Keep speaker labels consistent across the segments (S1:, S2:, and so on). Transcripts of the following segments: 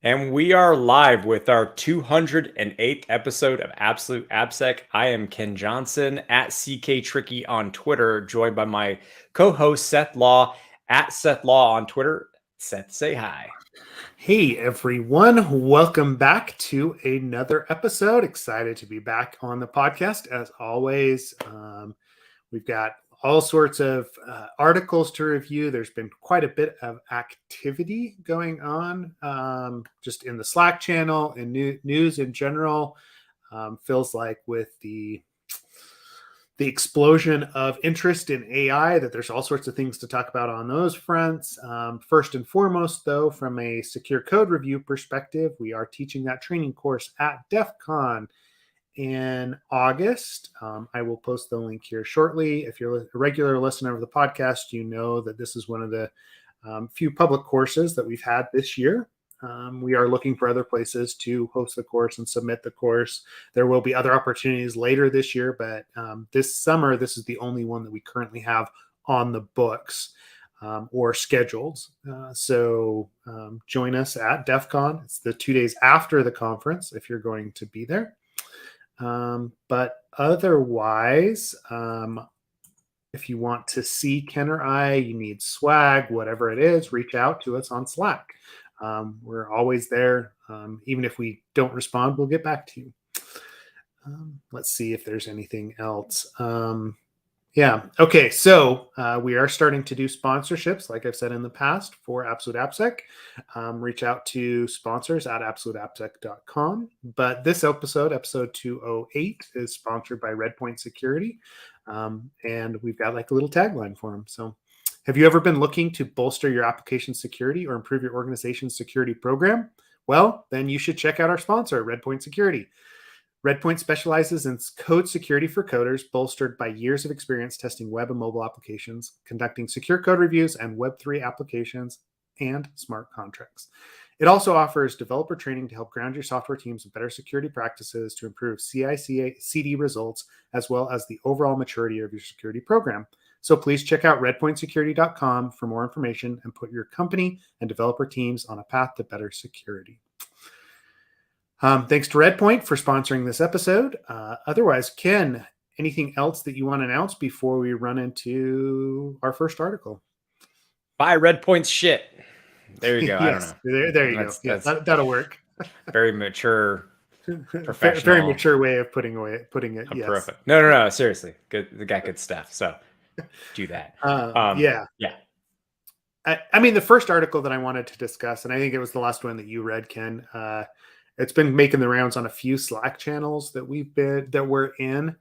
S1: And we are live with our 208th episode of Absolute AppSec. I am Ken Johnson at CK Tricky on Twitter, joined by my co-host Seth Law at Seth Law on Twitter. Seth, say hi.
S2: Hey everyone, welcome back to another episode. Excited to be back on the podcast as always. We've got all sorts of articles to review. There's been quite a bit of activity going on just in the Slack channel and news in general. Feels like with the explosion of interest in AI, that there's all sorts of things to talk about on those fronts. First and foremost, though, from a secure code review perspective, we are teaching that training course at DEF CON in August. I will post the link here shortly. If you're a regular listener of the podcast, you know that this is one of the few public courses that we've had this year. We are looking for other places to host the course and submit the course. There will be other opportunities later this year, but this summer, this is the only one that we currently have on the books or scheduled. So join us at DEF CON. It's the 2 days after the conference if you're going to be there. But otherwise, if you want to see Ken or I, you need swag, whatever it is, reach out to us on Slack. We're always there. Even if we don't respond, we'll get back to you. Let's see if there's anything else. Okay. So we are starting to do sponsorships, like I've said in the past, for Absolute AppSec. Reach out to sponsors at absoluteappsec.com. But this episode 208, is sponsored by Redpoint Security. And we've got like a little tagline for them. So have you ever been looking to bolster your application security or improve your organization's security program? Well, then you should check out our sponsor, Redpoint Security. Redpoint specializes in code security for coders, bolstered by years of experience testing web and mobile applications, conducting secure code reviews and Web3 applications, and smart contracts. It also offers developer training to help ground your software teams in better security practices to improve CI/CD results, as well as the overall maturity of your security program. So please check out redpointsecurity.com for more information and put your company and developer teams on a path to better security. Thanks to Redpoint for sponsoring this episode. Otherwise, Ken, anything else that you want to announce before we run into our first article?
S1: Buy Redpoint's shit. There you go.
S2: Yes,
S1: I don't know.
S2: There you go. Yeah, that'll work.
S1: Very mature, professional.
S2: Very mature way of putting it. Yes.
S1: Perfect. No. Seriously, good. They got good stuff. So do that.
S2: Yeah. I mean, the first article that I wanted to discuss, and I think it was the last one that you read, Ken. It's been making the rounds on a few Slack channels that we're in,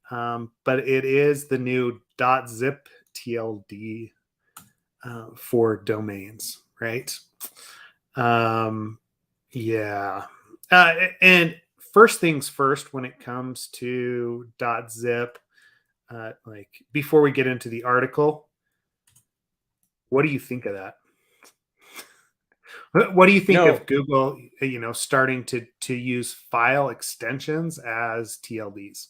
S2: but it is the new .zip TLD for domains, right? And first things first, when it comes to .zip, like before we get into the article, what do you think of that? What do you think of Google, starting to use file extensions as TLDs?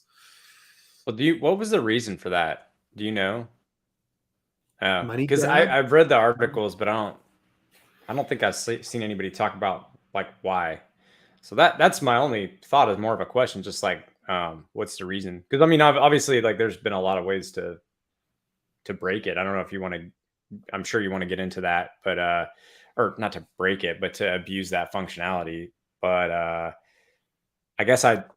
S1: Well, what was the reason for that? Do you know? Because
S2: grab?
S1: I've read the articles, but I don't think I've seen anybody talk about like why. So that's my only thought, is more of a question, just like what's the reason? Because I mean, obviously, like there's been a lot of ways to break it. I don't know if you want to. I'm sure you want to get into that, but or not to break it, but to abuse that functionality. But I guess let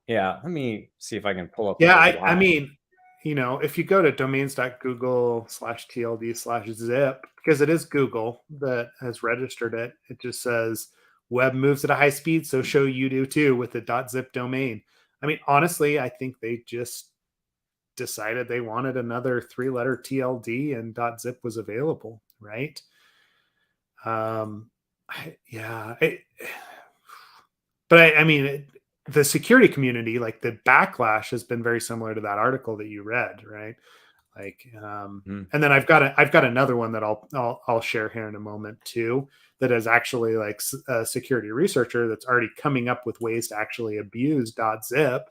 S1: me see if I can pull up.
S2: Yeah, I mean, if you go to domains.google/TLD/zip, because it is Google that has registered it, it just says web moves at a high speed, so show you do too with the .zip domain. I mean, honestly, I think they just decided they wanted another 3-letter TLD and .zip was available, right? The security community, like the backlash, has been very similar to that article that you read, right? Like, and then I've got another one that I'll share here in a moment too, that is actually like a security researcher that's already coming up with ways to actually abuse .zip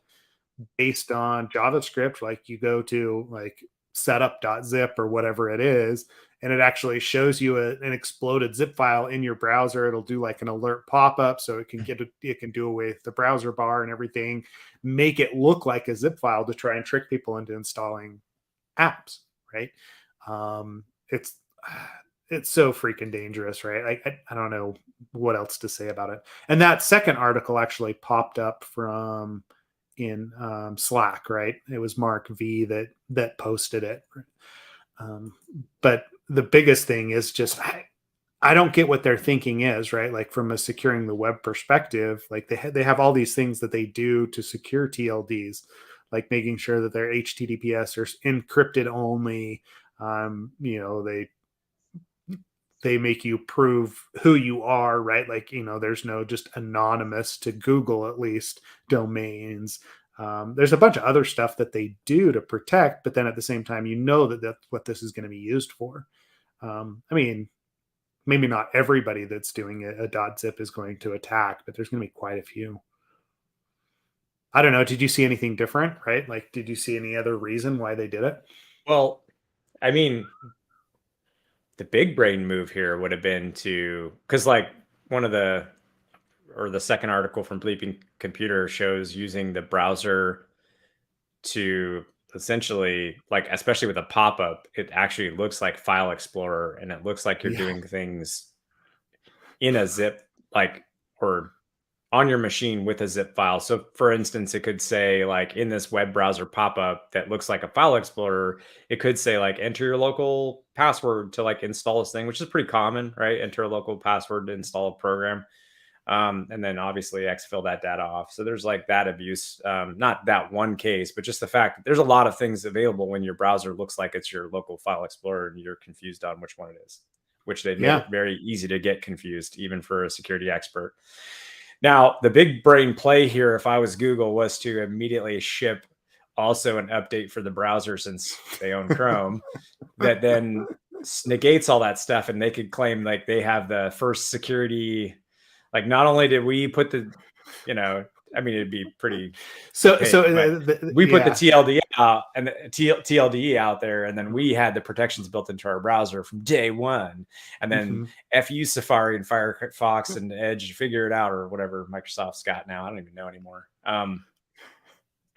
S2: based on JavaScript. Like you go to like setup.zip or whatever it is, and it actually shows you an exploded zip file in your browser. It'll do like an alert pop-up, so it can do away with the browser bar and everything, make it look like a zip file to try and trick people into installing apps, right? It's so freaking dangerous, right? I don't know what else to say about it. And that second article actually popped up from in Slack, right? It was Mark V that posted it. But the biggest thing is just I don't get what their thinking is, right? Like from a securing the web perspective, like they have all these things that they do to secure TLDs, like making sure that their HTTPS are encrypted only. They make you prove who you are, right? Like, there's no just anonymous, to Google at least, domains. There's a bunch of other stuff that they do to protect, but then at the same time, that that's what this is going to be used for. I mean, maybe not everybody that's doing a .zip is going to attack, but there's going to be quite a few. I don't know. Did you see anything different, right? Like, did you see any other reason why they did it?
S1: Well, I mean, the big brain move here would have been because like the second article from Bleeping Computer shows using the browser to essentially, like, especially with a pop-up, it actually looks like File Explorer, and it looks like you're doing things in a zip, like, or on your machine with a zip file. So for instance, it could say, like, in this web browser pop-up that looks like a File Explorer, it could say, like, enter your local password to, like, install this thing, which is pretty common, right? Enter a local password to install a program. And then obviously exfil that data off. So there's like that abuse, not that one case, but just the fact that there's a lot of things available when your browser looks like it's your local File Explorer and you're confused on which one it is, which they've made it very easy to get confused, even for a security expert. Now, the big brain play here, if I was Google, was to immediately ship also an update for the browser, since they own Chrome, that then negates all that stuff, and they could claim like they have the first security. Like, not only did we put the, I mean, it'd be pretty. We put the TLD out and the TLD out there, and then we had the protections built into our browser from day one. And then FU Safari and Firefox and Edge figure it out, or whatever Microsoft's got now. I don't even know anymore.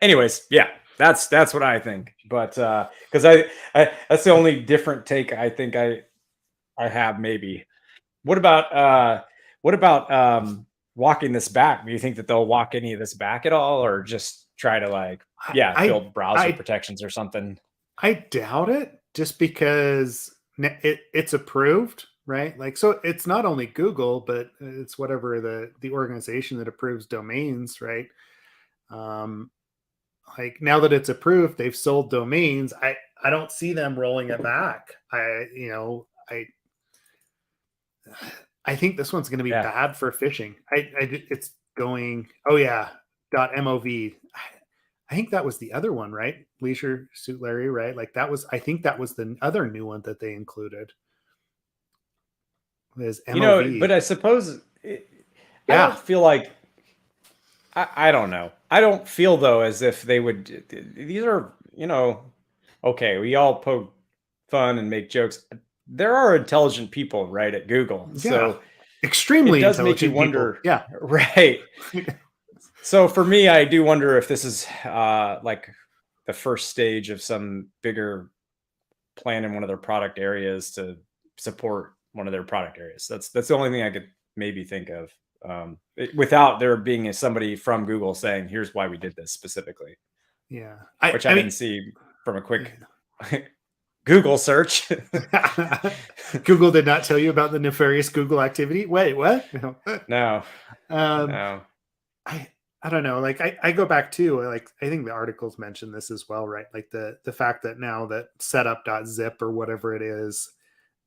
S1: Anyways, yeah, that's what I think. But because I that's the only different take I think I have, maybe. What about walking this back? Do you think that they'll walk any of this back at all, or just try to build browser protections or something?
S2: I doubt it, just because it's approved, right? Like, so it's not only Google, but it's whatever the organization that approves domains, right? Like, now that it's approved, they've sold domains. I don't see them rolling it back. I think this one's going to be bad for phishing. It's going, .mov. I think that was the other one, right? Leisure Suit Larry, right? Like, I think that was the other new one that they included. Is MOV.
S1: But I suppose I don't feel like, I don't know. I don't feel, though, as if they would. These are, okay, we all poke fun and make jokes. There are intelligent people, right, at Google. Yeah. So
S2: extremely intelligent people.
S1: Wonder,
S2: yeah,
S1: right. So for me, I do wonder if this is like the first stage of some bigger plan in one of their product areas to support one of their product areas. That's the only thing I could maybe think of, without there being somebody from Google saying, "Here's why we did this specifically."
S2: Yeah,
S1: which I didn't see from a quick Google search.
S2: Google did not tell you about the nefarious Google activity. Wait, what?
S1: No.
S2: No. I don't know. Like, I go back to, like, I think the articles mentioned this as well, right? Like the fact that now that setup.zip or whatever it is,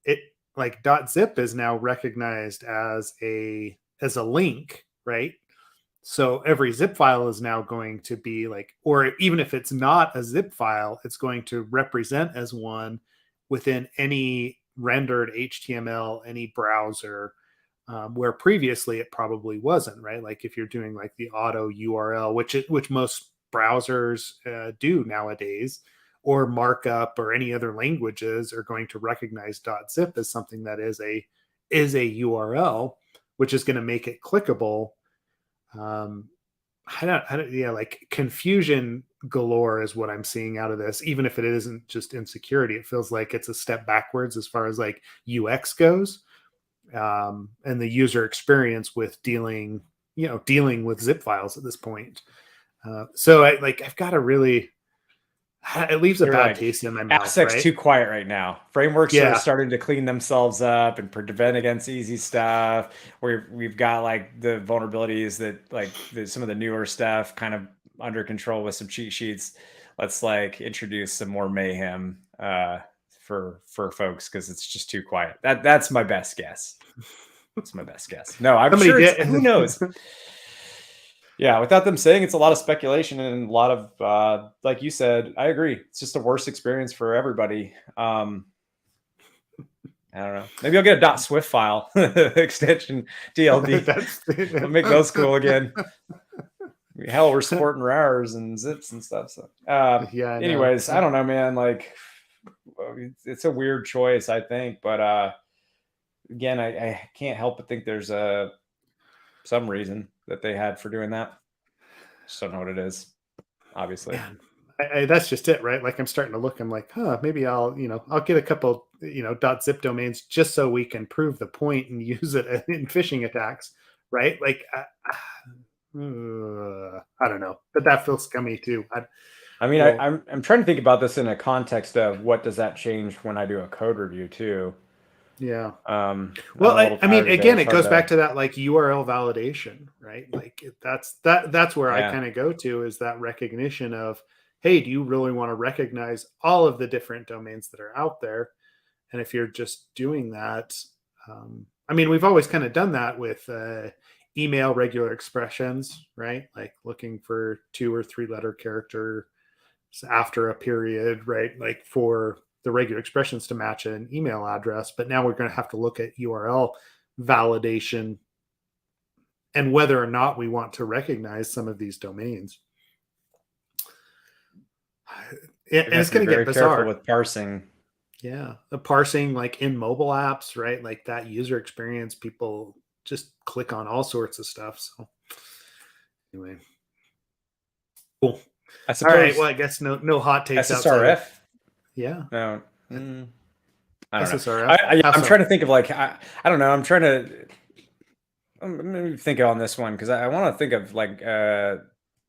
S2: it, like, .zip is now recognized as a link, right? So every zip file is now going to be like, or even if it's not a zip file, it's going to represent as one within any rendered HTML, any browser, where previously it probably wasn't, right? Like, if you're doing like the auto URL, which most browsers do nowadays, or markup or any other languages are going to recognize .zip as something that is a URL, which is going to make it clickable. Yeah, like confusion galore is what I'm seeing out of this. Even if it isn't just insecurity, it feels like it's a step backwards as far as like UX goes, and the user experience with dealing with zip files at this point. So I've got to really, it leaves a
S1: They're
S2: bad
S1: like,
S2: taste in my mouth,
S1: AppSec's
S2: right?
S1: too quiet right now. Frameworks are
S2: Yeah,
S1: starting to clean themselves up and prevent against easy stuff. We've got like the vulnerabilities that like some of the newer stuff kind of under control with some cheat sheets. Let's like introduce some more mayhem for folks because it's just too quiet. That's my best guess. That's my best guess. No, I'm
S2: somebody
S1: sure it's
S2: did.
S1: who knows. Yeah, without them saying, it's a lot of speculation and a lot of like you said, I agree. It's just a worse experience for everybody. I don't know. Maybe I'll get a .swift file extension TLD.
S2: That's
S1: I'll make those cool again. Hell, we're supporting RARs and zips and stuff. So,
S2: yeah, I know.
S1: anyways, I don't know, man. Like, it's a weird choice, I think, but again, I can't help but think there's some reason that they had for doing that. Just don't know what it is, obviously.
S2: Man, that's just it, right? Like I'm starting to look. I'm like, maybe I'll get a couple .zip domains just so we can prove the point and use it in phishing attacks, right? Like, I don't know, but that feels scummy too.
S1: I mean,
S2: Well,
S1: I'm trying to think about this in a context of what does that change when I do a code review too.
S2: yeah.
S1: I'm
S2: Well,
S1: a little
S2: I mean,
S1: tired today.
S2: again,
S1: It's
S2: it
S1: hard
S2: goes back
S1: to,
S2: to that like URL validation, right? Like that's where I
S1: yeah,
S2: kind of go to, is that recognition of, hey, do you really want to recognize all of the different domains that are out there? And if you're just doing that, I mean, we've always kind of done that with email regular expressions, right? Like looking for 2 or 3 letter character after a period, right? Like for the regular expressions to match an email address. But now we're going to have to look at URL validation and whether or not we want to recognize some of these domains. And
S1: we're gonna have
S2: it's
S1: to be
S2: going to get
S1: very careful
S2: bizarre.
S1: with parsing.
S2: Yeah. The parsing, like in mobile apps, right? Like that user experience, people just click on all sorts of stuff. So, anyway, cool.
S1: I
S2: All right.
S1: suppose
S2: Well, I guess no hot takes outside of,
S1: SSRF.
S2: yeah.
S1: No, I don't know.
S2: SSRF.
S1: Yeah,
S2: How
S1: I'm
S2: so?
S1: trying to think of like I don't know. I'm trying to think on this one because I want to think of like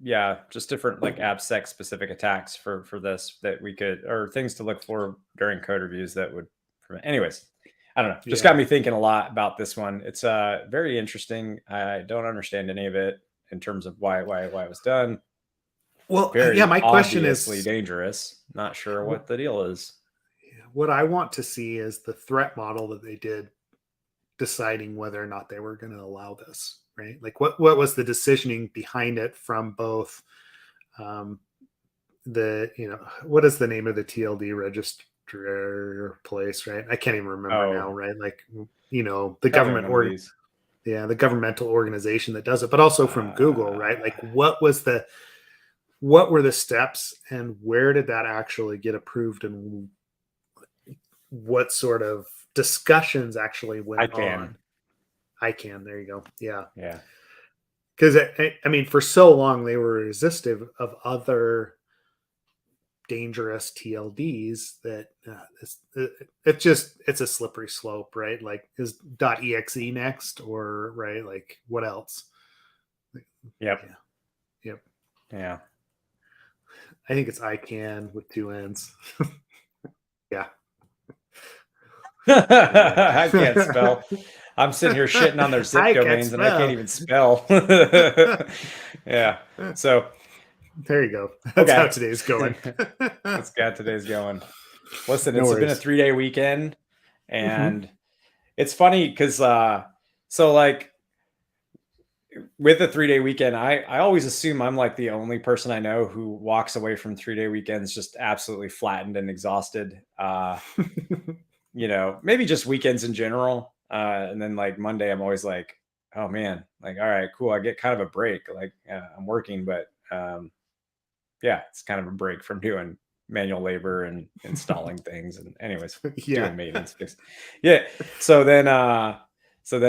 S1: yeah, just different like AppSec specific attacks for this that we could, or things to look for during code reviews that would prevent. Anyways, I don't know. Just
S2: Yeah.
S1: got me thinking a lot about this one. It's very interesting. I don't understand any of it in terms of why it was done.
S2: Well, yeah,
S1: Very
S2: my question
S1: obviously
S2: is,
S1: dangerous. Not sure what the deal is.
S2: what I want to see is the threat model that they did, deciding whether or not they were going to allow this, right? Like what was the decisioning behind it from both um, the, what is the name of the TLD register place, right? I can't even remember now,
S1: Oh,
S2: right? Like, the
S1: probably on one of these.
S2: yeah, the governmental organization that does it, but also from Google, right?
S1: Uh,
S2: Like what were the steps and where did that actually get approved, and what sort of discussions actually
S1: I
S2: went
S1: can.
S2: on? There you go. Yeah.
S1: Yeah.
S2: Because I mean, for so long they were resistive of other dangerous TLDs that it's a slippery slope, right? Like, is .exe next, or right? Like, what else?
S1: Yep.
S2: Yeah, yep.
S1: Yeah.
S2: I think it's ICANN with 2 N's. Yeah. Anyway,
S1: I can't spell. I'm sitting here shitting on their zip
S2: I can
S1: domains and I can't
S2: spell.
S1: even spell. Yeah. So,
S2: There you go. That's how
S1: okay.
S2: today's going.
S1: Let's get today's going. Listen,
S2: No
S1: it's been a
S2: worries.
S1: 3-day weekend
S2: Hmm.
S1: and it's funny because so like with a 3-day weekend, I always assume I'm like the only person I know who walks away from 3-day weekends just absolutely flattened and exhausted. Maybe just weekends in general. And then like Monday, I'm always like, oh man, like, all right, cool. I get kind of a break. Like I'm working, but yeah, it's kind of a break from doing manual labor and installing things, and anyways,
S2: Yeah.
S1: doing maintenance fix. Yeah. So then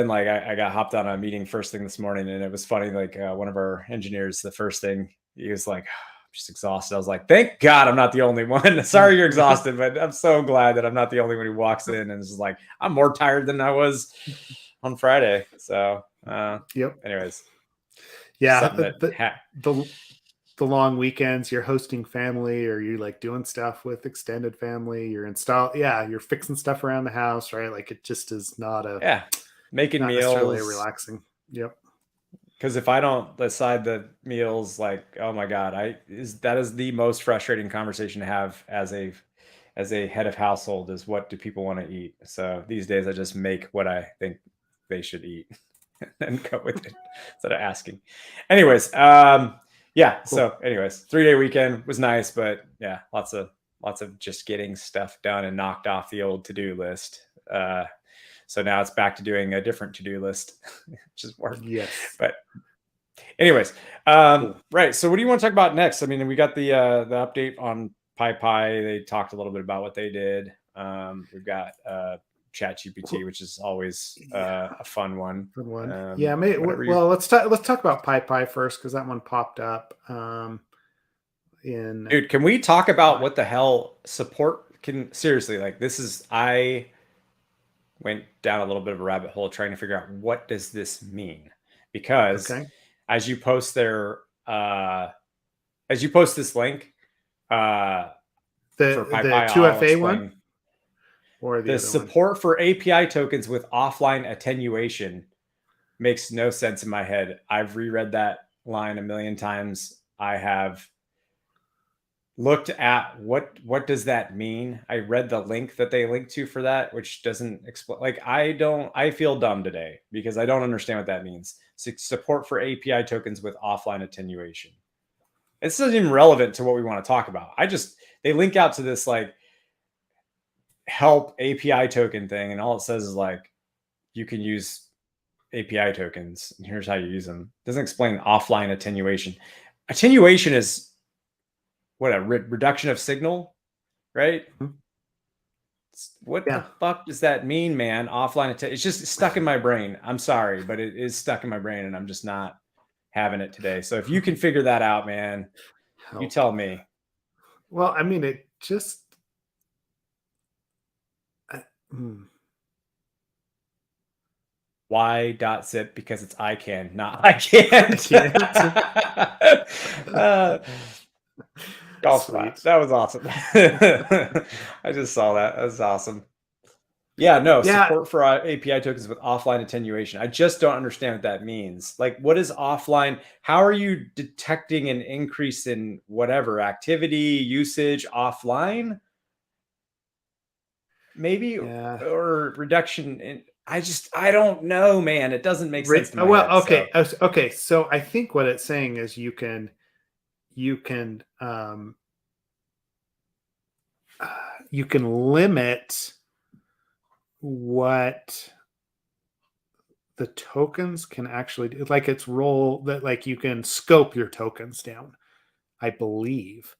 S1: like I got hopped on a meeting first thing this morning, and it was funny. Like one of our engineers, the first thing he was like, I'm just exhausted. I was like, thank God I'm not the only one. Sorry you're exhausted, but I'm so glad that I'm not the only one who walks in and is like, I'm more tired than I was on Friday. So
S2: Yep.
S1: anyways,
S2: Yeah.
S1: something that
S2: The long weekends, you're hosting family, or you're like doing stuff with extended family, you're fixing stuff around the house, right? Like it just is not
S1: making
S2: necessarily a
S1: meals.
S2: relaxing. Yep.
S1: Because if I don't decide the meals, like, oh my God, that is the most frustrating conversation to have as a head of household, is what do people want to eat? So these days I just make what I think they should eat and go with it instead of asking. Anyways, yeah.
S2: Cool.
S1: So anyways, 3-day weekend was nice, but yeah, lots of just getting stuff done and knocked off the old to-do list. So now it's back to doing a different to-do list, which is work.
S2: Yes.
S1: But anyways,
S2: Cool.
S1: right. So what do you want to talk about next? I mean, we got the update on PyPI. They talked a little bit about what they did. We've got ChatGPT, which is always a fun one.
S2: Good one. Let's talk about PyPI first, because that one popped up.
S1: Dude, can we talk about what the hell support can seriously, like, I went down a little bit of a rabbit hole trying to figure out what does this mean, because as you post this link for PyPI,
S2: the 2FA one, or
S1: the support for API tokens with offline attenuation makes no sense in my head. I've reread that line a million times. I have looked at what does that mean. I read the link that they linked to for that, which doesn't explain. Like, I feel dumb today because I don't understand what that means. Support for API tokens with offline attenuation. It's not even relevant to what we want to talk about. They link out to this like help API token thing, and all it says is like, you can use API tokens and here's how you use them. It doesn't explain offline attenuation. Attenuation is what, a reduction of signal, right?
S2: Mm-hmm.
S1: What the fuck does that mean, man? Offline attenuation. It's just stuck in my brain. I'm sorry, but it is stuck in my brain, and I'm just not having it today. So if you can figure that out, man, you tell me.
S2: Well, I mean, it just
S1: Y.zip, because it's I can, not I can't. Golf spot. That was awesome. I just saw that. That was awesome. Yeah, no, support for API tokens with offline attenuation. I just don't understand what that means. Like, what is offline? How are you detecting an increase in whatever activity, usage offline? Maybe, or reduction in. I don't know, man. It doesn't make sense to my head.
S2: Okay. So I think what it's saying is you can limit what the tokens can actually do. Like, its role, that like you can scope your tokens down, I believe,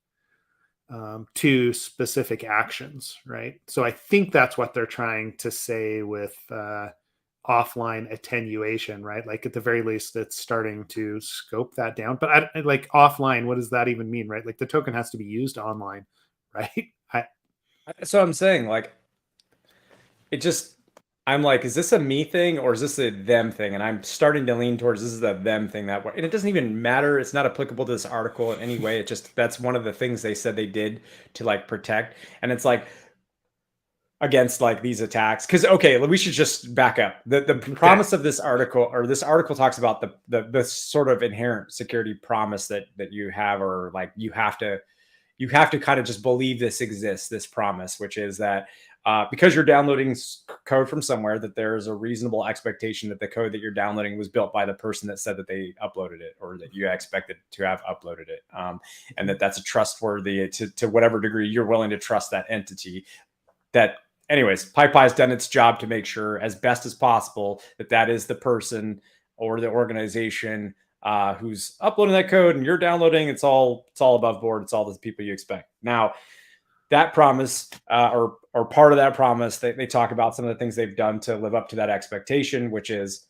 S2: to specific actions, right? So I think that's what they're trying to say with offline attenuation, right? Like, at the very least, it's starting to scope that down. But like, offline, what does that even mean, right? Like, the token has to be used online, right?
S1: So I'm saying, like, I'm like, is this a me thing or is this a them thing? And I'm starting to lean towards this is a them thing, and it doesn't even matter. It's not applicable to this article in any way. It just, that's one of the things they said they did to like protect. And it's like, against like these attacks, because we should just back up. The promise of this article, or this article, talks about the sort of inherent security promise that you have, or like you have to kind of just believe this exists, this promise, which is that because you're downloading code from somewhere, that there's a reasonable expectation that the code that you're downloading was built by the person that said that they uploaded it, or that you expected to have uploaded it, and that's a trustworthy, to whatever degree you're willing to trust that entity. That, anyways, PyPI has done its job to make sure, as best as possible, that is the person or the organization who's uploading that code, and you're downloading. It's all above board. It's all the people you expect. Now, that promise, or part of that promise, they talk about some of the things they've done to live up to that expectation, which is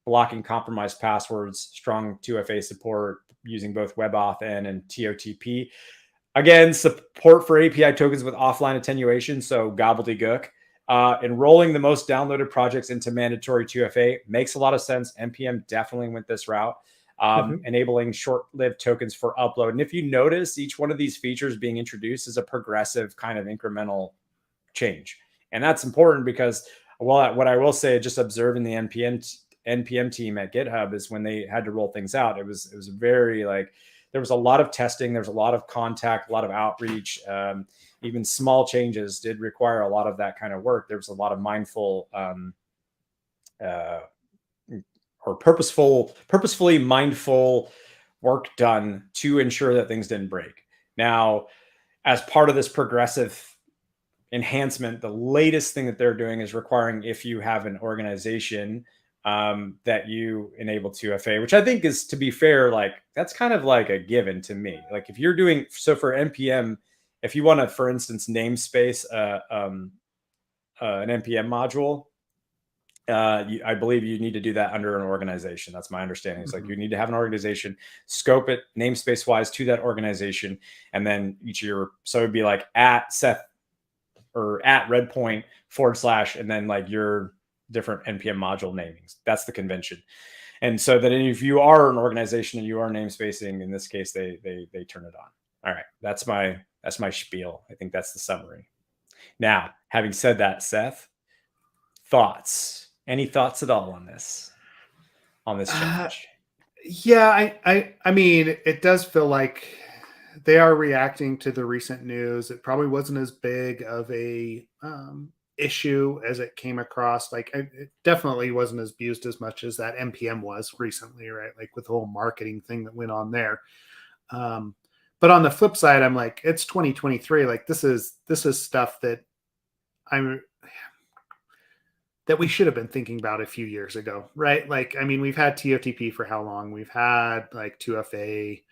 S1: blocking compromised passwords, strong 2FA support using both WebAuthn and TOTP. Again, support for API tokens with offline attenuation, so gobbledygook. Enrolling the most downloaded projects into mandatory 2FA makes a lot of sense. NPM definitely went this route. Enabling short-lived tokens for upload. And if you notice, each one of these features being introduced is a progressive kind of incremental change. And that's important because, well, what I will say, just observing the NPM team at GitHub, is when they had to roll things out, it was very like, there was a lot of testing, there's a lot of contact, a lot of outreach. Even small changes did require a lot of that kind of work. There was a lot of mindful or purposefully mindful work done to ensure that things didn't break. Now, as part of this progressive enhancement, the latest thing that they're doing is requiring, if you have an organization, that you enable 2FA, which I think is, to be fair, like that's kind of like a given to me. Like if you're doing, so for NPM, if you want to, for instance, namespace an NPM module, I believe you need to do that under an organization. That's my understanding. It's like you need to have an organization, scope it namespace wise to that organization, and then each of your, so it'd be like at Seth or at Redpoint / and then like your different NPM module namings. That's the convention. And so that if you are an organization and you are namespacing, in this case, they turn it on. All right, that's my spiel. I think that's the summary. Now, having said that, Seth, thoughts? Any thoughts at all on this change?
S2: Yeah, I mean, it does feel like they are reacting to the recent news. It probably wasn't as big of a issue as it came across. Like it definitely wasn't as abused as much as that NPM was recently, right? Like with the whole marketing thing that went on there. But on the flip side, I'm like, it's 2023. Like this is stuff that that we should have been thinking about a few years ago, right? Like, I mean, we've had TOTP for how long? We've had like 2FA.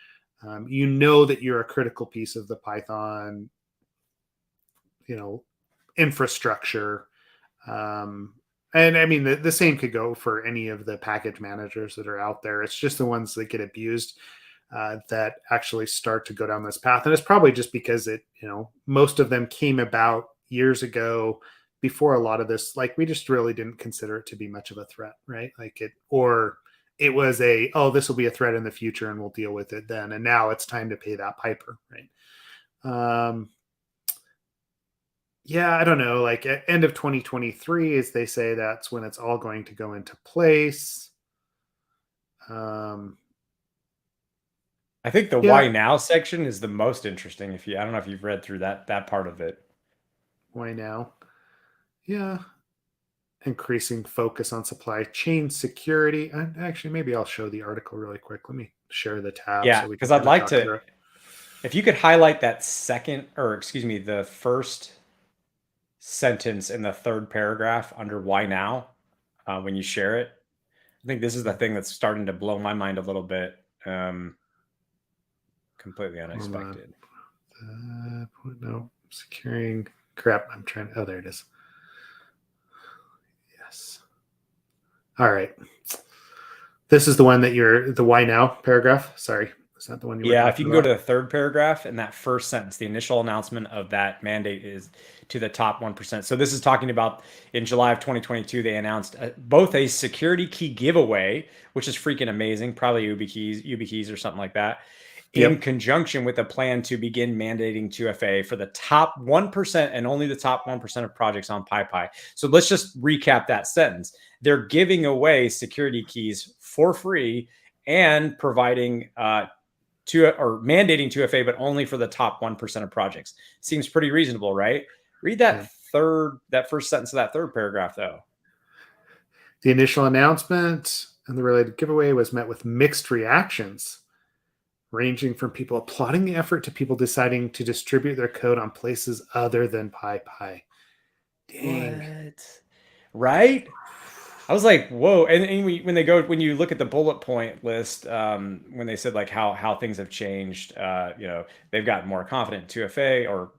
S2: You know that you're a critical piece of the Python, infrastructure. And I mean, the same could go for any of the package managers that are out there. It's just the ones that get abused that actually start to go down this path. And it's probably just because most of them came about years ago, before a lot of this. Like we just really didn't consider it to be much of a threat, right? Like it was this will be a threat in the future and we'll deal with it then. And now it's time to pay that piper, right? Yeah, I don't know. Like at end of 2023, as they say, that's when it's all going to go into place.
S1: I think the why now section is the most interesting. I don't know if you've read through that part of it.
S2: Why now? Yeah. Increasing focus on supply chain security. And actually, maybe I'll show the article really quick. Let me share the tab.
S1: Yeah, because I'd like to, if you could highlight that the first sentence in the third paragraph under why now, when you share it. I think this is the thing that's starting to blow my mind a little bit. Completely unexpected.
S2: No, securing. Crap, oh, there it is. Yes. All right. This is the one that the why now paragraph. Sorry. Is that the one you were?
S1: Yeah, if you can go to the third paragraph in that first sentence, the initial announcement of that mandate is to the top 1%. So this is talking about in July of 2022, they announced both a security key giveaway, which is freaking amazing, probably YubiKeys or something like that, in conjunction with a plan to begin mandating 2FA for the top 1% and only the top 1% of projects on PyPI. So let's just recap that sentence. They're giving away security keys for free and providing or mandating 2FA, but only for the top 1% of projects. Seems pretty reasonable, right? Read that first sentence of that third paragraph, though.
S2: The initial announcement and the related giveaway was met with mixed reactions, ranging from people applauding the effort to people deciding to distribute their code on places other than PyPI. Dang.
S1: What? Right? I was like, whoa. And when you look at the bullet point list, when they said like how things have changed, they've gotten more confident in 2FA, or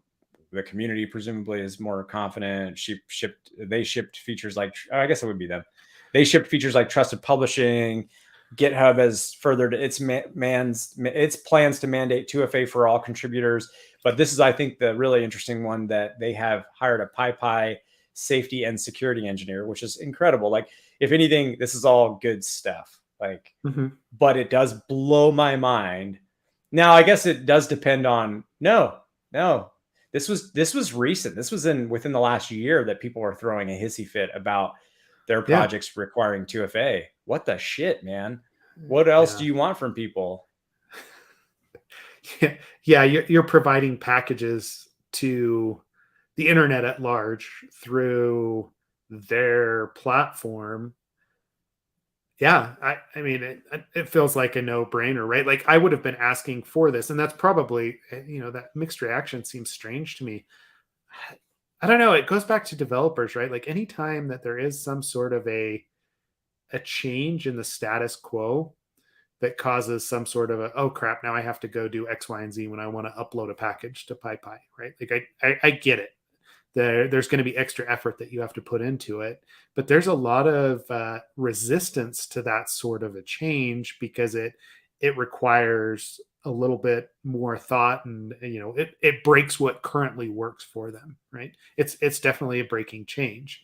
S1: the community presumably is more confident. They shipped features like, I guess it would be them. They shipped features like trusted publishing. GitHub has furthered its plans to mandate 2FA for all contributors. But this is, I think, the really interesting one, that they have hired a PyPI safety and security engineer, which is incredible. Like, if anything, this is all good stuff. Like, but it does blow my mind. Now, I guess it does depend on, no, this was recent. This was within the last year that people were throwing a hissy fit about their projects requiring 2FA. What the shit, man? What else do you want from people?
S2: Yeah, you're providing packages to the internet at large through their platform. Yeah, I mean, it feels like a no-brainer, right? Like, I would have been asking for this, and that's probably, that mixed reaction seems strange to me. I don't know. It goes back to developers, right? Like, anytime that there is some sort of a change in the status quo that causes some sort of oh crap, now I have to go do X, Y, and Z when I want to upload a package to PyPI, right? Like, I get it. There's going to be extra effort that you have to put into it, but there's a lot of resistance to that sort of a change because it requires a little bit more thought, and it breaks what currently works for them, right? It's definitely a breaking change.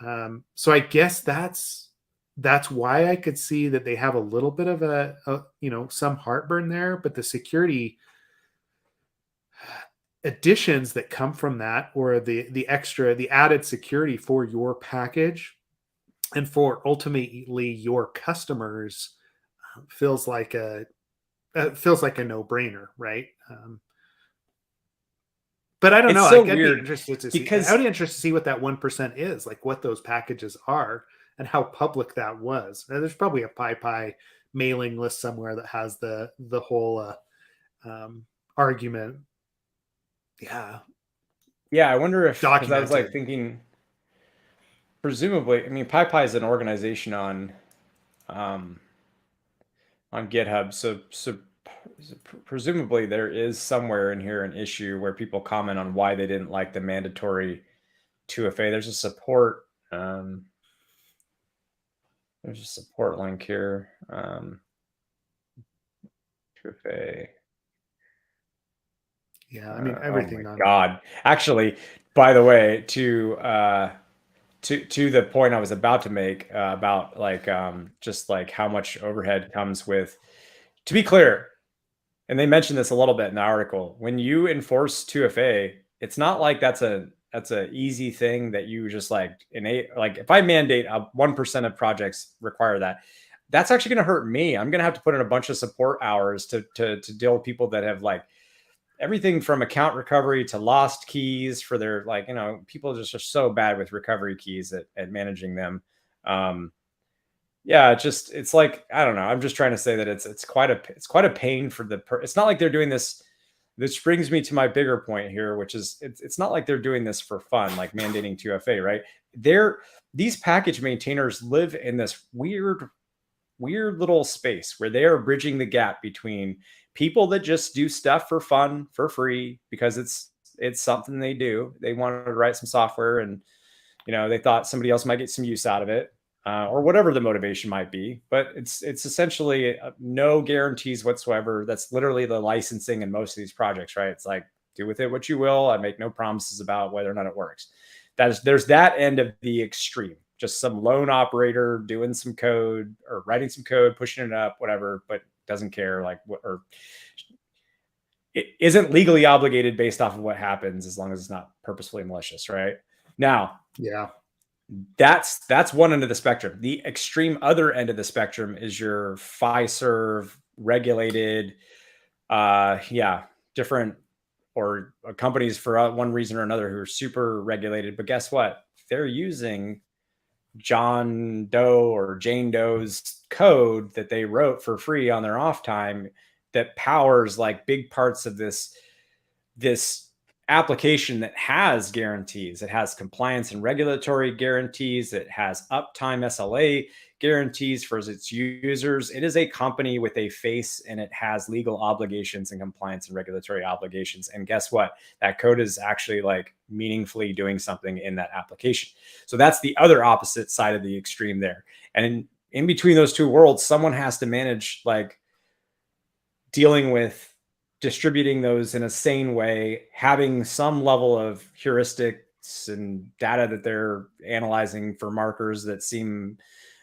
S2: So I guess that's why I could see that they have a little bit of a some heartburn there, but the security additions that come from that, or the added security for your package and for ultimately your customers, feels like a no-brainer, right? But I don't know.
S1: So
S2: I'd
S1: weird
S2: be interested to see.
S1: because
S2: I'd be interested to see what that 1% is, like what those packages are and how public that was. Now, there's probably a PyPI mailing list somewhere that has the whole argument. Yeah.
S1: I wonder if, because I was like
S2: Documented.
S1: thinking, presumably, I mean, PyPI is an organization on GitHub, so presumably there is somewhere in here an issue where people comment on why they didn't like the mandatory 2FA. There's a support link here. 2FA.
S2: Yeah, I mean, everything.
S1: Oh my God! Actually, by the way, to the point I was about to make about like just like how much overhead comes with. To be clear, and they mentioned this a little bit in the article, when you enforce 2FA, it's not like that's a easy thing that you just like like if I mandate 1% of projects require that, that's actually going to hurt me. I'm going to have to put in a bunch of support hours to deal with people that have like everything from account recovery to lost keys for their, like, people just are so bad with recovery keys at managing them. It's like, I don't know. I'm just trying to say that it's quite a pain for it's not like they're doing this. This brings me to my bigger point here, which is it's not like they're doing this for fun, like mandating 2FA, right? These package maintainers live in this weird little space where they are bridging the gap between people that just do stuff for fun, for free, because it's something they do. They wanted to write some software, and they thought somebody else might get some use out of it, or whatever the motivation might be. But it's essentially no guarantees whatsoever. That's literally the licensing in most of these projects, right? It's like, do with it what you will. I make no promises about whether or not it works. There's that end of the extreme. Just some lone operator doing some code or writing some code, pushing it up, whatever, but doesn't care, like, or it isn't legally obligated based off of what happens, as long as it's not purposefully malicious, right? Now,
S2: Yeah,
S1: that's one end of the spectrum. The extreme other end of the spectrum is your FISERV regulated, different, or companies for one reason or another who are super regulated. But guess what? They're using John Doe or Jane Doe's code that they wrote for free on their off time that powers like big parts of this application that has guarantees, it has compliance and regulatory guarantees, it has uptime SLA guarantees for its users. It is a company with a face, and it has legal obligations and compliance and regulatory obligations. And guess what? That code is actually like meaningfully doing something in that application. So that's the other opposite side of the extreme there. And in between those two worlds, someone has to manage like dealing with distributing those in a sane way, having some level of heuristics and data that they're analyzing for markers that seem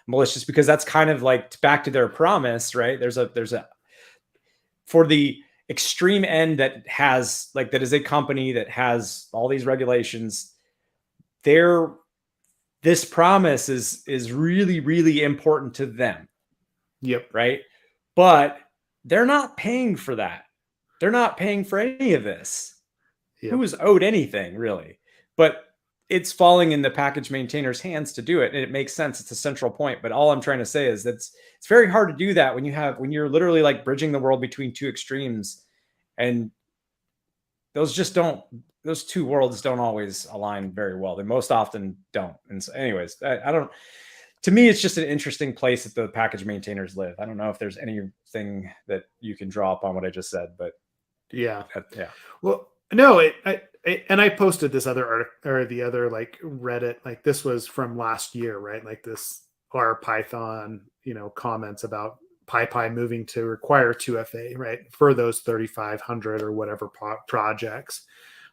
S1: malicious, because that's kind of like back to their promise, right? There's a for the extreme end that has like, that is a company that has all these regulations. This promise is really, really important to them.
S2: Yep.
S1: Right. But they're not paying for that. They're not paying for any of this.
S2: Yep.
S1: Who is owed anything, really? But it's falling in the package maintainer's hands to do it. And it makes sense. It's a central point. But all I'm trying to say is that it's very hard to do that when you're literally like bridging the world between two extremes. And those two worlds don't always align very well. They most often don't. And so anyways, I don't, to me, it's just an interesting place that the package maintainers live. I don't know if there's anything that you can draw upon what I just said, but
S2: yeah.
S1: Well,
S2: no, I posted this other article, or the other like Reddit, like this was from last year, right? Like this R Python, comments about PyPI moving to require 2FA, right, for those 3,500 or whatever projects.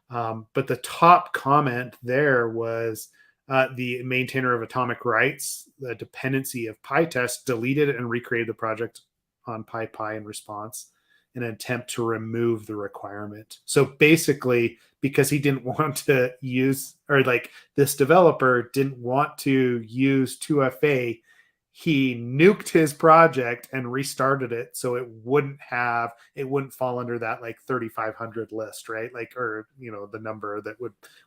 S2: But the top comment there was the maintainer of atomic rights, the dependency of PyTest, deleted and recreated the project on PyPI in response in an attempt to remove the requirement. So basically, because he didn't want to use, or like this developer didn't want to use 2FA, he nuked his project and restarted it so it wouldn't fall under that like 3,500 list, right? Like, or the number that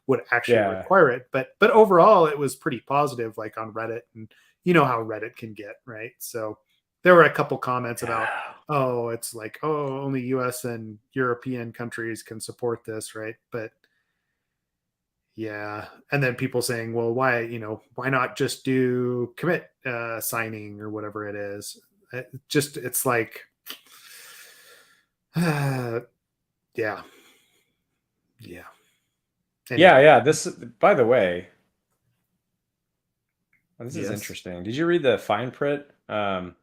S2: would actually require it. But overall, it was pretty positive, like on Reddit, and how Reddit can get, right? So there were a couple comments about, it's like, only US and European countries can support this, right? But yeah. And then people saying, well, why not just do commit signing or whatever it is? It's like, yeah. Yeah.
S1: Anyway. Yeah. This, by the way, this is interesting. Did you read the fine print?
S2: On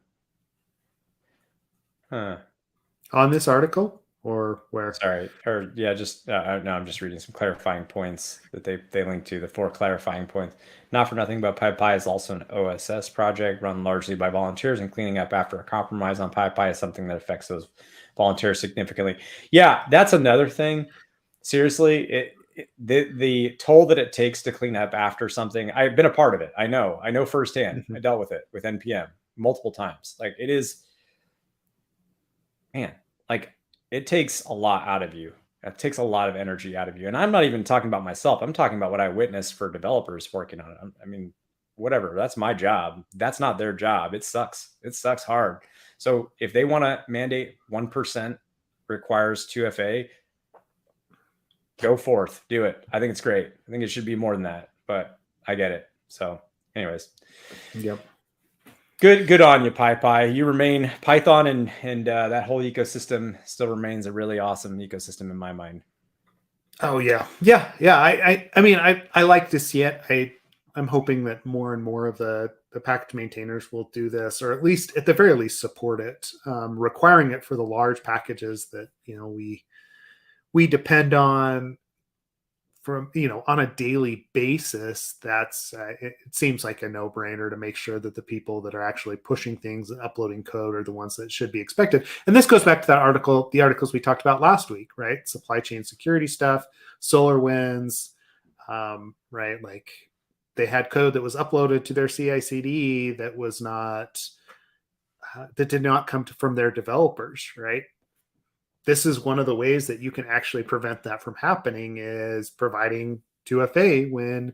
S2: this article? Or where?
S1: Sorry. Or yeah, just no, I'm just reading some clarifying points that they link to, the 4 clarifying points. Not for nothing, but PyPI is also an OSS project run largely by volunteers, and cleaning up after a compromise on PyPI is something that affects those volunteers significantly. Yeah, that's another thing. Seriously, the toll that it takes to clean up after something, I've been a part of it. I know firsthand. Mm-hmm. I dealt with it with NPM multiple times. Like, it is, man, like, it takes a lot out of you. It takes a lot of energy out of you. And I'm not even talking about myself. I'm talking about what I witnessed for developers working on it. I mean, whatever, that's my job. That's not their job. It sucks. It sucks hard. So if they want to mandate 1% requires 2FA, go forth, do it. I think it's great. I think it should be more than that, but I get it. So anyways.
S2: Yep.
S1: Good on you, PyPI. You remain Python, and that whole ecosystem still remains a really awesome ecosystem in my mind.
S2: Oh yeah. I mean, I like to see it. I'm hoping that more and more of the package maintainers will do this, or at the very least support it, requiring it for the large packages that we depend on from on a daily basis. That's it seems like a no-brainer to make sure that the people that are actually pushing things and uploading code are the ones that should be expected. And this goes back to the articles we talked about last week, right? Supply chain security stuff, SolarWinds, right? Like, they had code that was uploaded to their CI/CD that was not that did not come from their developers, right? This is one of the ways that you can actually prevent that from happening, is providing 2FA when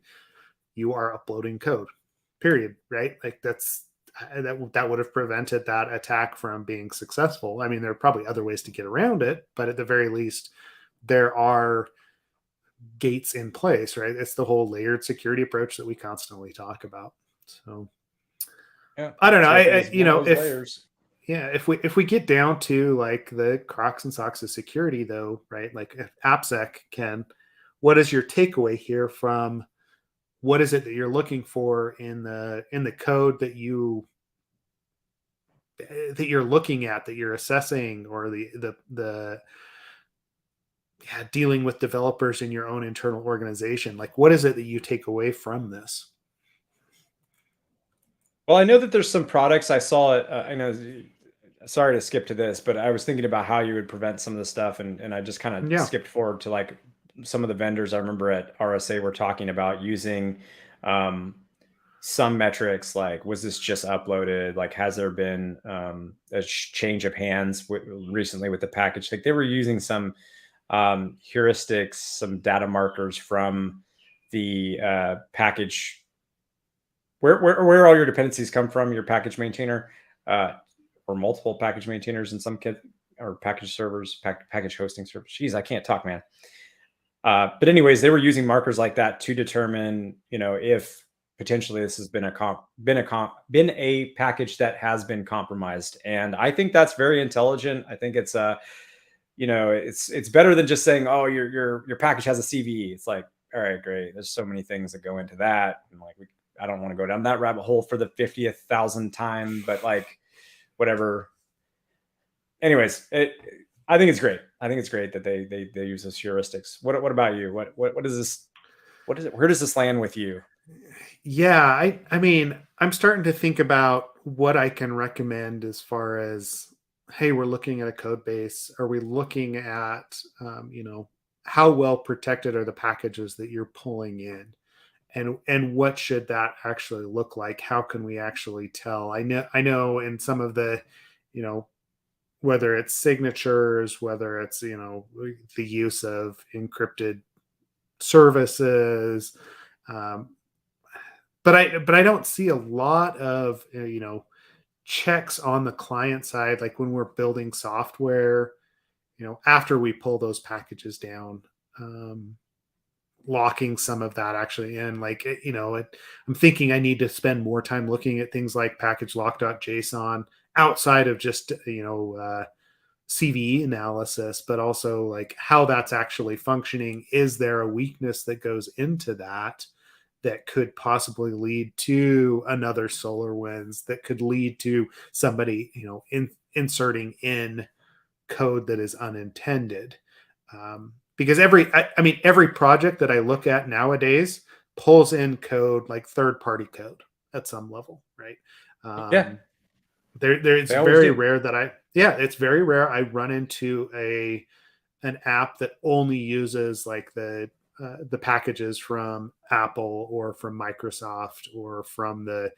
S2: you are uploading code, period. Right? Like, that would have prevented that attack from being successful. I mean, there are probably other ways to get around it, but at the very least, there are gates in place, right? It's the whole layered security approach that we constantly talk about. So
S1: Yeah,
S2: I don't know.
S1: AppSec is one of those
S2: If
S1: layers.
S2: yeah, if we get down to like the Crocs and socks of security, though, right? Like if AppSec can, what is your takeaway here from what is it that you're looking for in the code that you're looking at, that you're assessing, or the yeah, dealing with developers in your own internal organization? Like, what is it that you take away from this?
S1: Well, I know that there's some products I saw it. I know. Sorry to skip to this, but I was thinking about how you would prevent some of the stuff, and I just kind of
S2: Yeah.
S1: skipped forward to like some of the vendors I remember at RSA were talking about using um, some metrics, like was this just uploaded? Like, has there been a change of hands recently with the package? Like, they were using some heuristics, some data markers from the package, where all your dependencies come from, your package maintainer, or multiple package maintainers in some kit, or package servers, package hosting servers. Jeez, I can't talk, man. But anyways, they were using markers like that to determine, if potentially this has been a package that has been compromised. And I think that's very intelligent. I think it's it's better than just saying, oh, your package has a CVE. It's like, all right, great. There's so many things that go into that, and like I don't want to go down that rabbit hole for the 50th thousand time, but like whatever. Anyways, I think it's great. I think it's great that they use those heuristics. What about you? What is this? What is it? Where does this land with you?
S2: Yeah, I mean, I'm starting to think about what I can recommend as far as, hey, we're looking at a code base. Are we looking at, how well protected are the packages that you're pulling in, and what should that actually look like? How can we actually tell? I know in some of the, you know, whether it's signatures, whether it's the use of encrypted services. Um, but I don't see a lot of checks on the client side, like when we're building software, after we pull those packages down, um, locking some of that actually in. Like I'm thinking I need to spend more time looking at things like package lock.json outside of just CVE analysis, but also like how that's actually functioning. Is there a weakness that goes into that could possibly lead to another SolarWinds, that could lead to somebody, inserting in code that is unintended? Because I mean, every project that I look at nowadays pulls in code, like third party code at some level, right?
S1: Yeah,
S2: It's
S1: they always
S2: very
S1: do.
S2: rare it's very rare I run into an app that only uses like the packages from Apple or from Microsoft or from the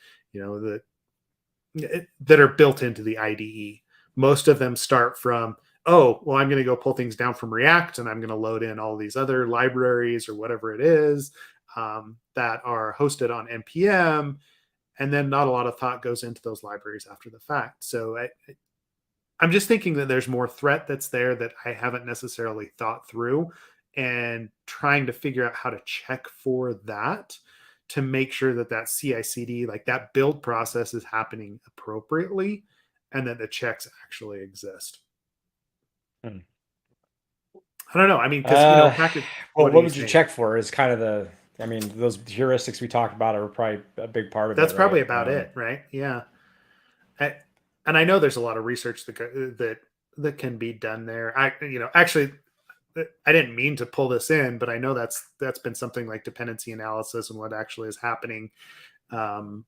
S2: that are built into the IDE. Most of them start from, oh, well, I'm going to go pull things down from React, and I'm going to load in all these other libraries or whatever it is that are hosted on npm, and then not a lot of thought goes into those libraries after the fact. So I'm just thinking that there's more threat that's there that I haven't necessarily thought through, and trying to figure out how to check for that to make sure that that CI/CD, like that build process, is happening appropriately, and that the checks actually exist.
S1: Hmm.
S2: I don't know. I mean, because
S1: Uh,
S2: package.
S1: well,
S2: What do
S1: what
S2: you
S1: would you
S2: think?
S1: check for? Is kind of the. I mean, those heuristics we talked about are probably a big part of
S2: That's
S1: it, right?
S2: probably about it, right? Yeah. I, and I know there's a lot of research that can be done there. Actually, I didn't mean to pull this in, but I know that's been something like dependency analysis and what actually is happening, um,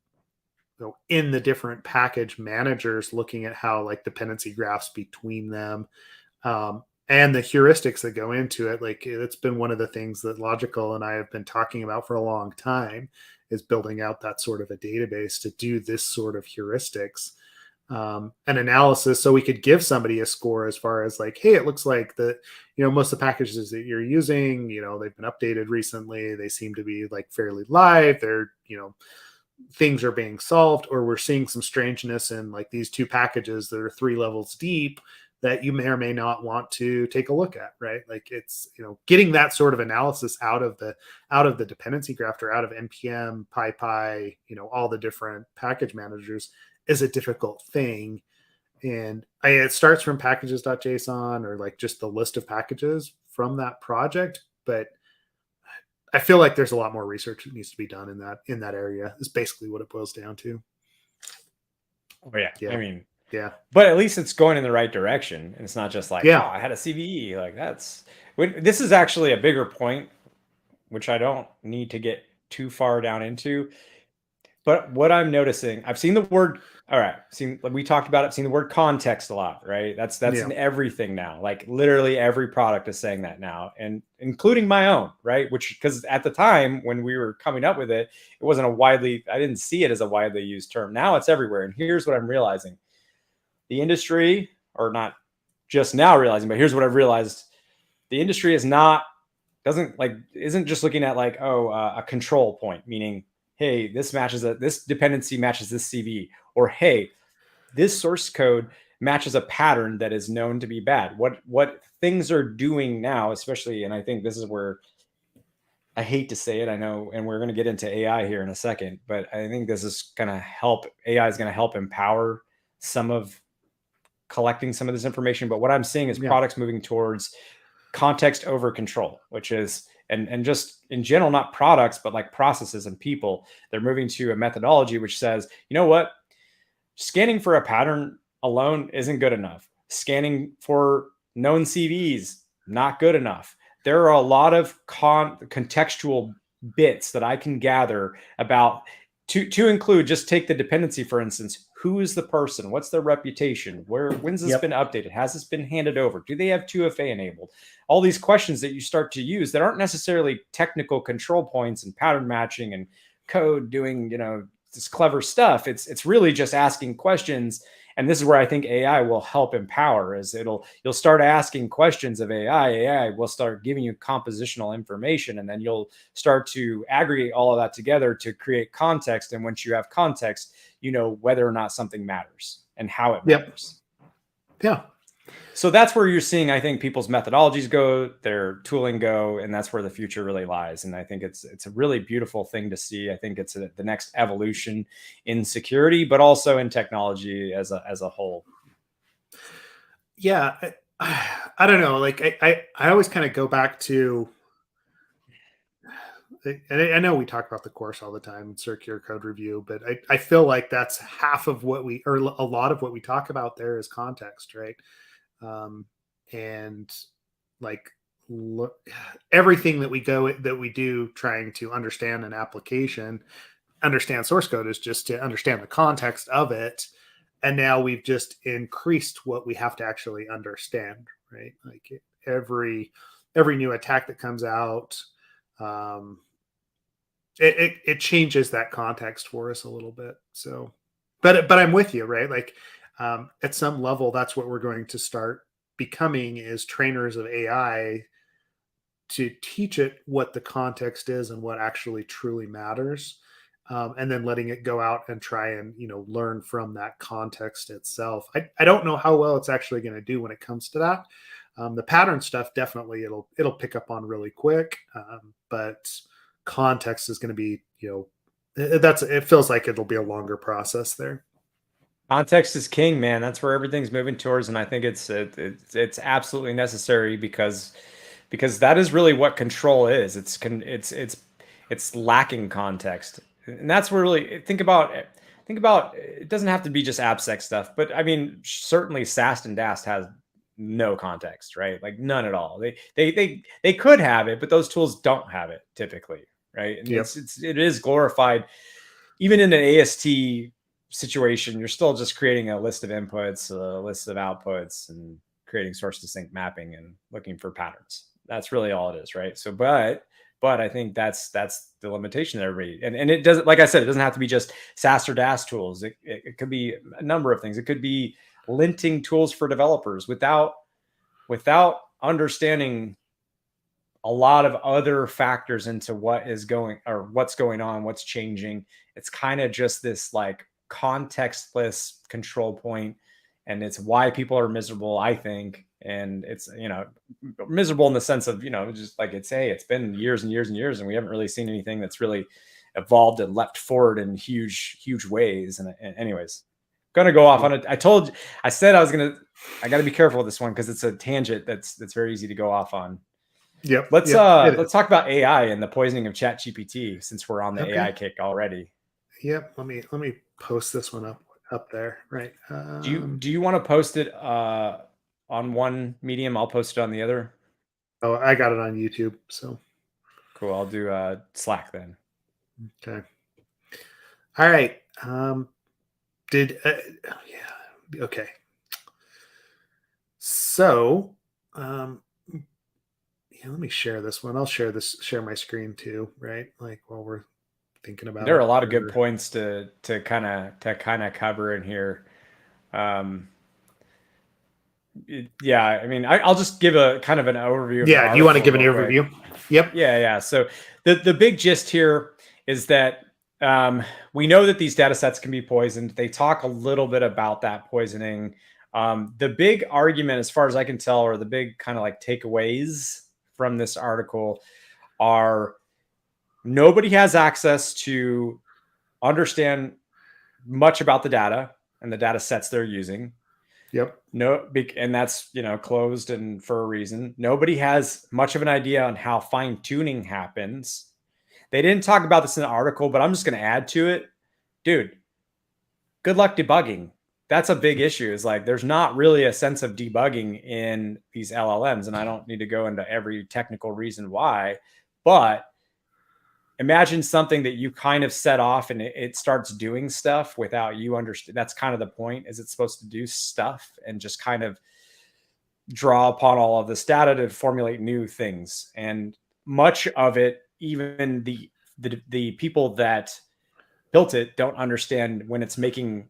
S2: in the different package managers, looking at how like dependency graphs between them, and the heuristics that go into it. Like it's been one of the things that Logical and I have been talking about for a long time, is building out that sort of a database to do this sort of heuristics, an analysis, so we could give somebody a score as far as like, hey, it looks like that most of the packages that you're using, they've been updated recently, they seem to be like fairly live, they're things are being solved, or we're seeing some strangeness in like these two packages that are 3 levels deep that you may or may not want to take a look at, right? Like it's, getting that sort of analysis out of the dependency graph or out of npm, PyPI, all the different package managers is a difficult thing. And it starts from packages.json or like just the list of packages from that project, but I feel like there's a lot more research that needs to be done in that area. Is basically what it boils down to.
S1: Oh yeah.
S2: Yeah.
S1: I mean,
S2: Yeah.
S1: but at least it's going in the right direction. And it's not just like, oh,
S2: Yeah.
S1: I had a CVE. Like this is actually a bigger point, which I don't need to get too far down into. But what I'm noticing, I've seen the word, all right, we talked about it, seen the word context a lot, right? That's
S2: Yeah.
S1: in everything now. Like literally every product is saying that now, and including my own, right? Which, because at the time when we were coming up with it, it wasn't I didn't see it as a widely used term. Now it's everywhere. And here's what I'm realizing. The industry, or not just now realizing, but here's what I've realized. The industry isn't just looking at like, a control point, meaning, hey, this dependency matches this CV, or hey, this source code matches a pattern that is known to be bad. What things are doing now, especially, and I think this is where I hate to say it, I know, and we're going to get into AI here in a second, but I think this is going to help. AI is going to help empower some of collecting some of this information. But what I'm seeing is products moving towards context over control, which is, and just in general, not products, but like processes and people, they're moving to a methodology which says, you know what, scanning for a pattern alone isn't good enough. Scanning for known CVs, not good enough. There are a lot of contextual bits that I can gather about to include, just take the dependency, for instance. Who is the person? What's their reputation? When's this been updated? Has this been handed over? Do they have 2FA enabled? All these questions that you start to use that aren't necessarily technical control points and pattern matching and code doing, this clever stuff. It's really just asking questions. And this is where I think AI will help empower, is you'll start asking questions of AI. AI will start giving you compositional information, and then you'll start to aggregate all of that together to create context. And once you have context, you know whether or not something matters and how it matters.
S2: Yeah.
S1: So that's where you're seeing, I think, people's methodologies go, their tooling go, and that's where the future really lies. And I think it's a really beautiful thing to see. I think it's the next evolution in security, but also in technology as a whole.
S2: Yeah, I don't know. Like I always kind of go back to, and I know we talk about the course all the time, circular code review, but I feel like that's half of what or a lot of what we talk about there is context, right? And like everything that we do trying to understand an application, understand source code, is just to understand the context of it. And now we've just increased what we have to actually understand, right? Like every new attack that comes out, it changes that context for us a little bit. So, but I'm with you, right? Like at some level, that's what we're going to start becoming, is trainers of AI to teach it what the context is and what actually truly matters. And then letting it go out and try and learn from that context itself. I don't know how well it's actually going to do when it comes to that. The pattern stuff, definitely it'll pick up on really quick, but context is going to be, it feels like it'll be a longer process there.
S1: Context is king, man. That's where everything's moving towards, and I think it's absolutely necessary, because that is really what control is. It's lacking context, and that's where really think about it. Doesn't have to be just AppSec stuff, but I mean, certainly SAST and DAST has no context, right? Like none at all. They could have it, but those tools don't have it typically, right? And it is glorified. Even in an AST situation, you're still just creating a list of inputs, a list of outputs, and creating source to sink mapping and looking for patterns. That's really all it is, right? So, but I think that's the limitation that everybody, and it doesn't, like I said, it doesn't have to be just SAST or DAST tools. It could be a number of things. It could be linting tools for developers without understanding a lot of other factors into what's going on, what's changing. It's kind of just this like contextless control point and it's why people are miserable, I think. And it's, miserable in the sense of, just like it's been years and years and years, and we haven't really seen anything that's really evolved and leapt forward in huge ways. And anyways, going to go off on it. I said I got to be careful with this one because it's a tangent that's very easy to go off on.
S2: Yep.
S1: Let's talk about AI and the poisoning of ChatGPT, since we're on the AI kick already.
S2: Yep. Let me post this one up there. Right.
S1: Do you want to post it on one medium? I'll post it on the other.
S2: Oh, I got it on YouTube. So
S1: cool. I'll do Slack then.
S2: Okay. All right. Okay. So, let me share this one. I'll share my screen too, right? Like while we're thinking about
S1: there are a lot of good points to kind of cover in here. Yeah, I mean, I'll just give a kind of an overview.
S2: Yeah, you want to give an overview? Yep.
S1: Yeah. So the big gist here is that we know that these data sets can be poisoned. They talk a little bit about that poisoning. The big argument, as far as I can tell, or the big kind of like takeaways from this article are nobody has access to understand much about the data and the data sets they're using.
S2: Yep.
S1: No, and that's, closed and for a reason. Nobody has much of an idea on how fine tuning happens. They didn't talk about this in the article, but I'm just going to add to it. Dude, good luck debugging. That's a big issue. Is like, there's not really a sense of debugging in these LLMs. And I don't need to go into every technical reason why, but imagine something that you kind of set off and it starts doing stuff without you understand. That's kind of the point, is it's supposed to do stuff and just kind of draw upon all of this data to formulate new things. And much of it, even the people that built it don't understand when it's making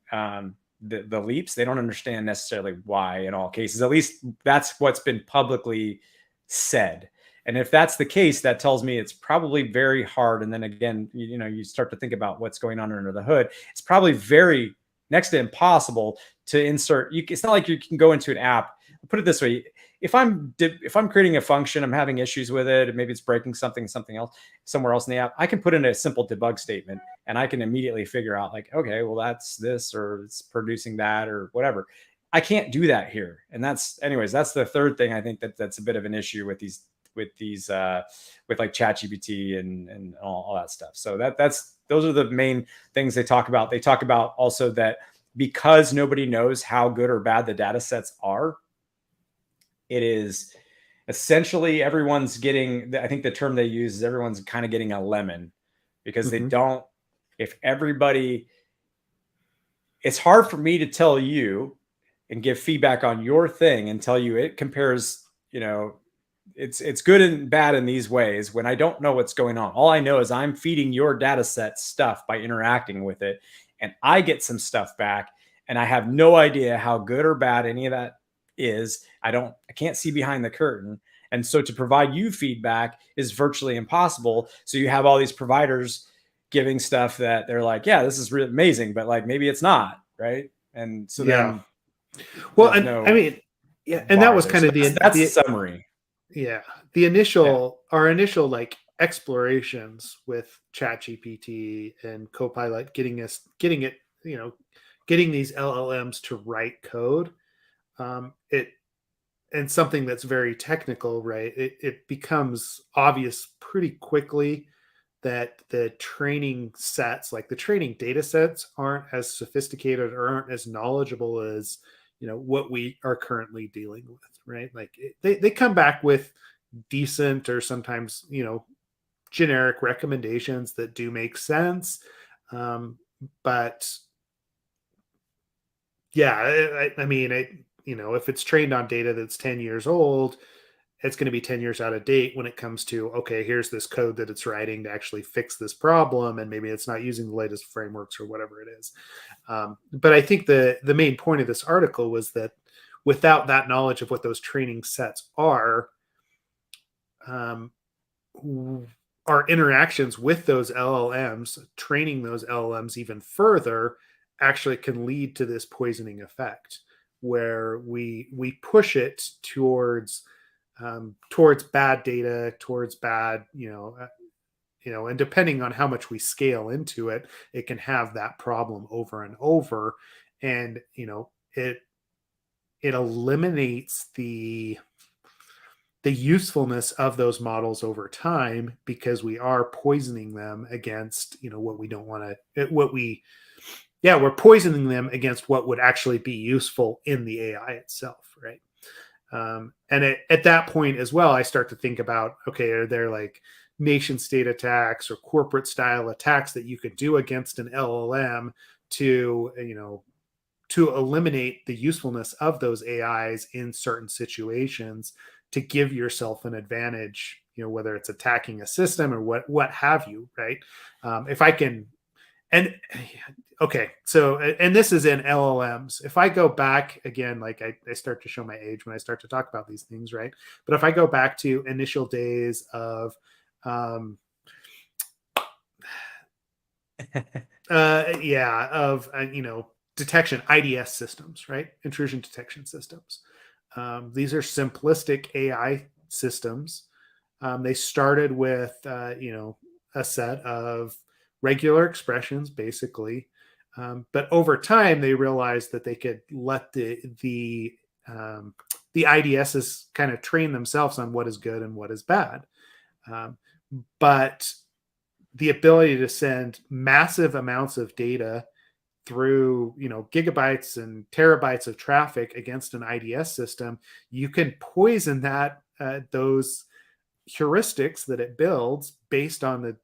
S1: the leaps. They don't understand necessarily why in all cases. At least that's what's been publicly said. And if that's the case, that tells me it's probably very hard. And then again, you start to think about what's going on under the hood. It's probably very next to impossible to insert. It's not like you can go into an app. Put it this way: if I'm creating a function, I'm having issues with it, maybe it's breaking something else somewhere else in the app, I can put in a simple debug statement and I can immediately figure out like, okay, well, that's this, or it's producing that, or whatever. I can't do that here. And that's the third thing I think that's a bit of an issue with these with like ChatGPT and all that stuff. So those are the main things they talk about. They talk about also that because nobody knows how good or bad the data sets are, it is essentially everyone's getting, I think the term they use is everyone's kind of getting a lemon, because they don't, if everybody, it's hard for me to tell you and give feedback on your thing and tell you it compares, it's good and bad in these ways when I don't know what's going on. All I know is I'm feeding your data set stuff by interacting with it, and I get some stuff back, and I have no idea how good or bad any of that is. I can't see behind the curtain. And so to provide you feedback is virtually impossible. So you have all these providers giving stuff that they're like, yeah, this is really amazing, but like, maybe it's not, right? And so then,
S2: well, and I mean, yeah, and that was kind of
S1: that's the summary.
S2: Yeah. Our initial like explorations with ChatGPT and Copilot, getting these LLMs to write code, and something that's very technical, right? It becomes obvious pretty quickly that the training sets, like the training data sets, aren't as sophisticated or aren't as knowledgeable as, what we are currently dealing with, right? Like they come back with decent or sometimes, generic recommendations that do make sense. But yeah, I mean, if it's trained on data that's 10 years old, it's going to be 10 years out of date when it comes to, okay, here's this code that it's writing to actually fix this problem. And maybe it's not using the latest frameworks or whatever it is. But I think the main point of this article was that without that knowledge of what those training sets are, our interactions with those LLMs, training those LLMs even further, actually can lead to this poisoning effect, where we push it towards bad data, towards bad, and depending on how much we scale into it, it can have that problem over and over. And, it eliminates the usefulness of those models over time, because we are poisoning them against, what we don't want to, we're poisoning them against what would actually be useful in the AI itself. Right. And at that point as well, I start to think about, okay, are there like nation state attacks or corporate style attacks that you could do against an LLM to eliminate the usefulness of those AIs in certain situations, to give yourself an advantage, whether it's attacking a system or what have you, right? If I can, and okay, so, and this is in LLMs. If I go back again, like I start to show my age when I start to talk about these things, right? But if I go back to initial days of, detection, IDS systems, right? Intrusion detection systems. These are simplistic AI systems. They started with, a set of regular expressions, basically. But over time, they realized that they could let the IDSs kind of train themselves on what is good and what is bad. But the ability to send massive amounts of data through, gigabytes and terabytes of traffic against an IDS system, you can poison those heuristics that it builds based on the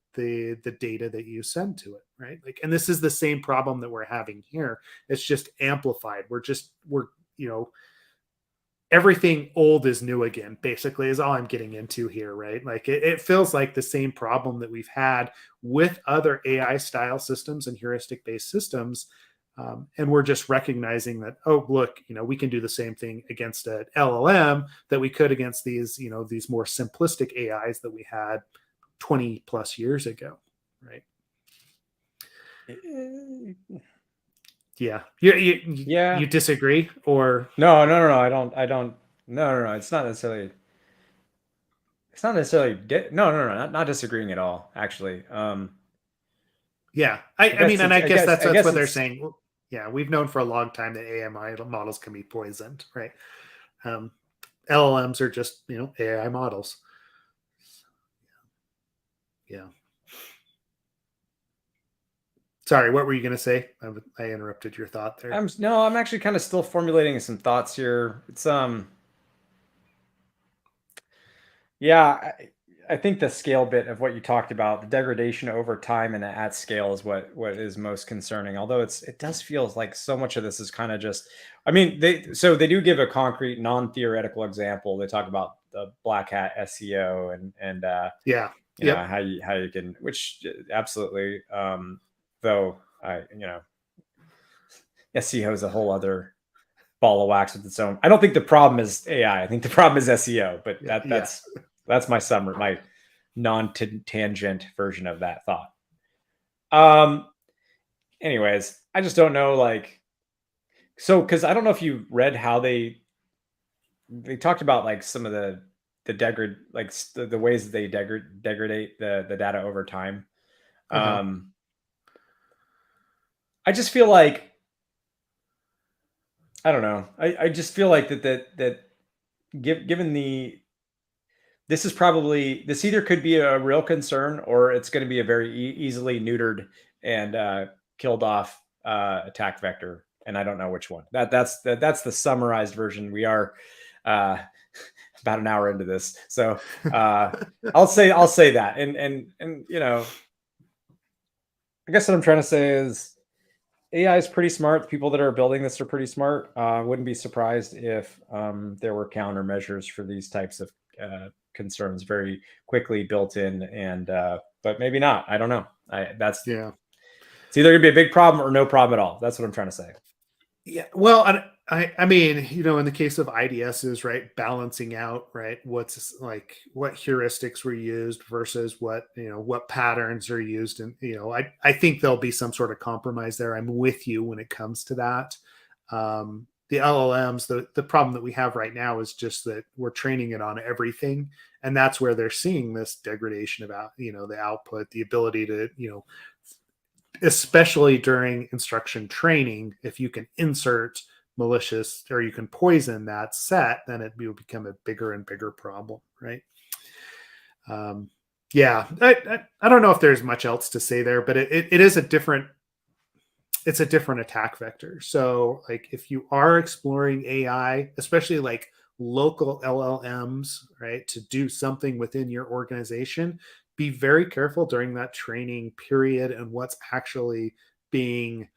S2: data that you send to it, right? Like, and this is the same problem that we're having here. It's just amplified. We're everything old is new again, basically, is all I'm getting into here, right? Like, it feels like the same problem that we've had with other AI style systems and heuristic based systems. And we're just recognizing that, oh, look, we can do the same thing against an LLM that we could against these more simplistic AIs that we had 20 plus years ago, right? Yeah. You disagree, or
S1: No. I don't. No. It's not necessarily. Not disagreeing at all. Actually.
S2: Yeah. I mean, and I guess that's what they're saying. Well, yeah, we've known for a long time that AI models can be poisoned, right? LLMs are just, AI models. Yeah. Sorry, what were you going to say? I interrupted your thought there.
S1: I'm actually kind of still formulating some thoughts here. It's yeah, I think the scale bit of what you talked about, the degradation over time and at scale, is what is most concerning. Although it does feel like so much of this is kind of just, I mean, they do give a concrete non-theoretical example. They talk about the black hat SEO and how you can, which absolutely, though SEO is a whole other ball of wax with its own. I don't think the problem is AI. I think the problem is SEO, but that's my summary, my non-tangent version of that thought. Anyways, I just don't know, because I don't know if you read how they talked about like some of the the ways that they degrade the data over time. I just feel like, I don't know. I just feel like that given this either could be a real concern, or it's going to be a very easily neutered and killed off attack vector, and I don't know which one. That's the summarized version. We are about an hour into this, so I'll say that, and I guess what I'm trying to say is AI is pretty smart. The people that are building this are pretty smart. Wouldn't be surprised if there were countermeasures for these types of concerns very quickly built in, and but maybe not. I don't know. It's either gonna be a big problem or no problem at all. That's what I'm trying to say.
S2: Yeah. Well, I mean, in the case of IDSs, right, balancing out, right, what heuristics were used versus what patterns are used. And, I think there'll be some sort of compromise there. I'm with you when it comes to that. the LLMs, the problem that we have right now is just that we're training it on everything, and that's where they're seeing this degradation about the output, the ability to especially during instruction training, if you can insert malicious or you can poison that set, then it will become a bigger and bigger problem, right? Yeah, I don't know if there's much else to say there, but it is a different attack vector. So like if you are exploring AI, especially like local LLMs, right, to do something within your organization, be very careful during that training period and what's actually being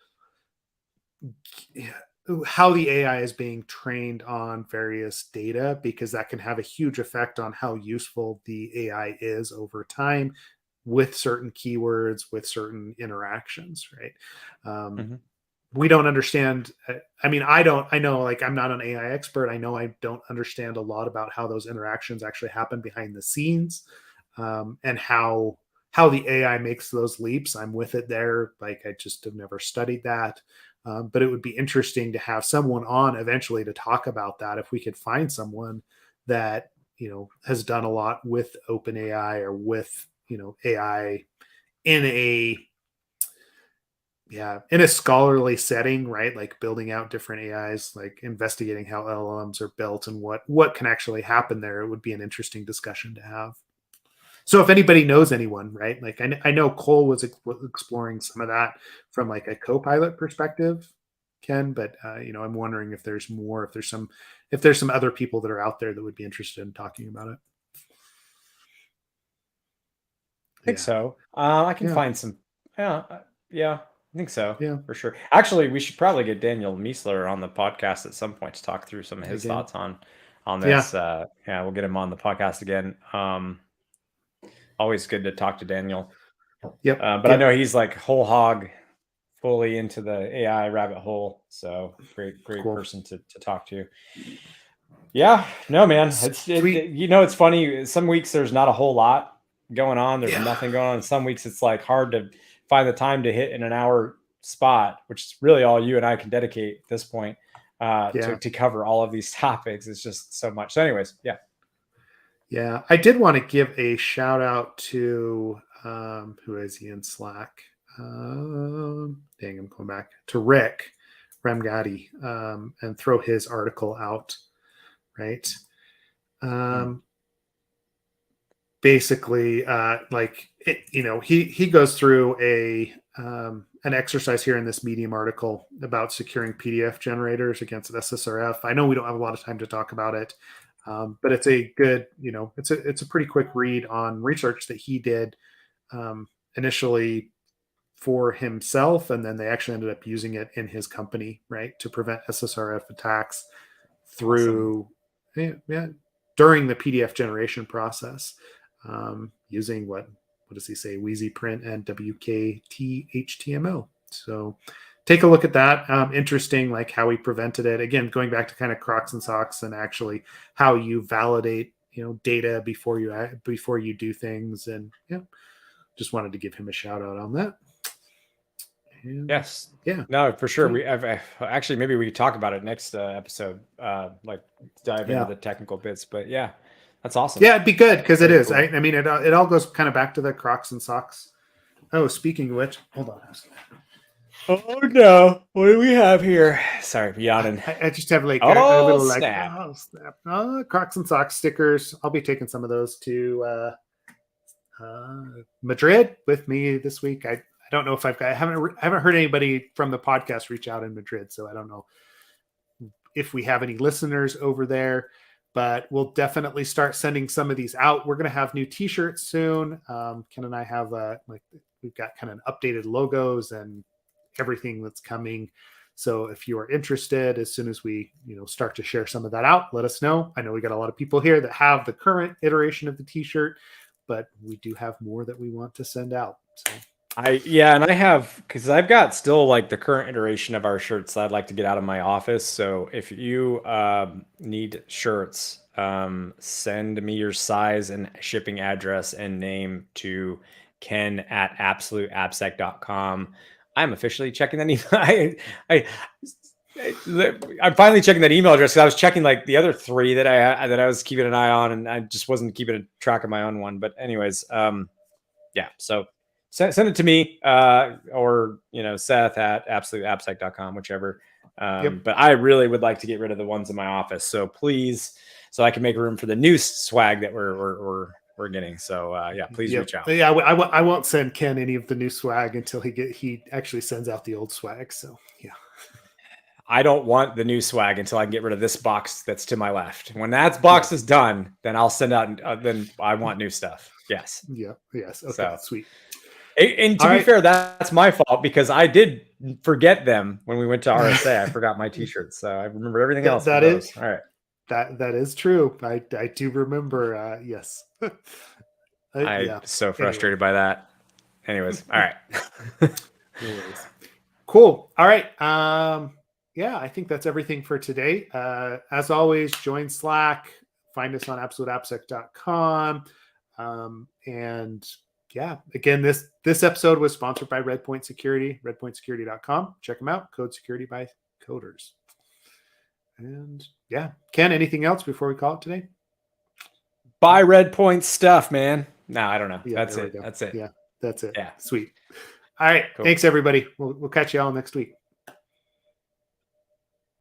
S2: how the AI is being trained on various data, because that can have a huge effect on how useful the AI is over time with certain keywords, with certain interactions, right?
S1: Mm-hmm.
S2: We don't understand. I mean, I know, like, I'm not an AI expert. I know I don't understand a lot about how those interactions actually happen behind the scenes, and how the AI makes those leaps. I'm with it there. Like, I just have never studied that. But it would be interesting to have someone on eventually to talk about that. If we could find someone that, has done a lot with OpenAI or with, AI in a, in a scholarly setting, right? Like building out different AIs, like investigating how LLMs are built and what can actually happen there. It would be an interesting discussion to have. So if anybody knows anyone, right? Like I know Cole was exploring some of that from like a co-pilot perspective, Ken, but I'm wondering if there's more, if there's some other people that are out there that would be interested in talking about it.
S1: I think so. I can
S2: Yeah.
S1: find some. Yeah, I think so
S2: Yeah.
S1: for sure. Actually, we should probably get Daniel Miesler on the podcast at some point to talk through some of his
S2: Again.
S1: thoughts on
S2: Yeah.
S1: this. Yeah, we'll get him on the podcast again. Always good to talk to Daniel.
S2: Yep.
S1: But I know he's like whole hog, fully into the AI rabbit hole. So great
S2: Cool.
S1: person to talk to. Yeah, no, man,
S2: Sweet.
S1: it's funny. Some weeks there's not a whole lot going on. There's
S2: Yeah.
S1: nothing going on. Some weeks it's like hard to find the time to hit in an hour spot, which is really all you and I can dedicate at this point to cover all of these topics. It's just so much. So, anyways, yeah.
S2: Yeah, I did want to give a shout out to who is he in Slack? Dang, I'm going back to Rick Remgatti, and throw his article out. Right. Basically, he goes through an exercise here in this Medium article about securing PDF generators against SSRF. I know we don't have a lot of time to talk about it. But it's a good, it's a pretty quick read on research that he did initially for himself, and then they actually ended up using it in his company, right, to prevent SSRF attacks through during the PDF generation process, using what does he say, Wheezy Print and WKT HTML. So take a look at that. Interesting, like how he prevented it. Again, going back to kind of Crocs and Socks and actually how you validate, data before you do things. And just wanted to give him a shout out on that. And,
S1: yes.
S2: Yeah.
S1: No, for sure. We have actually maybe we could talk about it next episode. Like dive into the technical bits. But yeah, that's awesome.
S2: Yeah, it'd be good because it is.
S1: Cool.
S2: I mean, it all goes kind of back to the Crocs and Socks. Oh, speaking of which, hold on.
S1: Oh no! What do we have here? Sorry, yawning.
S2: I just have like
S1: a
S2: little
S1: snap.
S2: like snap. Crocs and Socks stickers. I'll be taking some of those to Madrid with me this week. I don't know if I haven't heard anybody from the podcast reach out in Madrid, so I don't know if we have any listeners over there. But we'll definitely start sending some of these out. We're going to have new T-shirts soon. Ken and I have we've got kind of updated logos and everything that's coming. So if you are interested, as soon as we start to share some of that out, let us know. I know we got a lot of people here that have the current iteration of the T-shirt, but we do have more that we want to send out. So
S1: and I have, because I've got still like the current iteration of our shirts that I'd like to get out of my office. So if you need shirts, send me your size and shipping address and name to Ken@absoluteappsec.com. I'm officially checking that email. I'm finally checking that email address because I was checking like the other 3 that I was keeping an eye on, and I just wasn't keeping a track of my own one. But anyways, yeah. So send it to me, or Seth at absoluteappsec.com, whichever. But I really would like to get rid of the ones in my office. So please, so I can make room for the new swag that we're getting. So yeah, please reach out.
S2: Yeah, I won't send Ken any of the new swag until he actually sends out the old swag. So yeah.
S1: I don't want the new swag until I can get rid of this box that's to my left. When that box is done, then I'll send out. Then I want new stuff. Yes.
S2: Yeah. Yes. Okay.
S1: So,
S2: sweet.
S1: And to be fair, that's my fault because I did forget them when we went to RSA. I forgot my T-shirts, so I remember everything else.
S2: That is
S1: all right.
S2: That is true. I do remember. Yes.
S1: I'm so frustrated by that. Anyways, all right.
S2: Anyways. Cool. All right. Yeah, I think that's everything for today. As always, join Slack, find us on absoluteappsec.com. And yeah, again, this episode was sponsored by Redpoint Security, redpointsecurity.com. Check them out. Code security by coders. And yeah, Ken, anything else before we call it today?
S1: Buy Redpoint stuff, man. No, I don't know.
S2: Yeah,
S1: that's it. That's it.
S2: Yeah, that's it.
S1: Yeah.
S2: Sweet. All right. Cool. Thanks, everybody. We'll catch you all next week.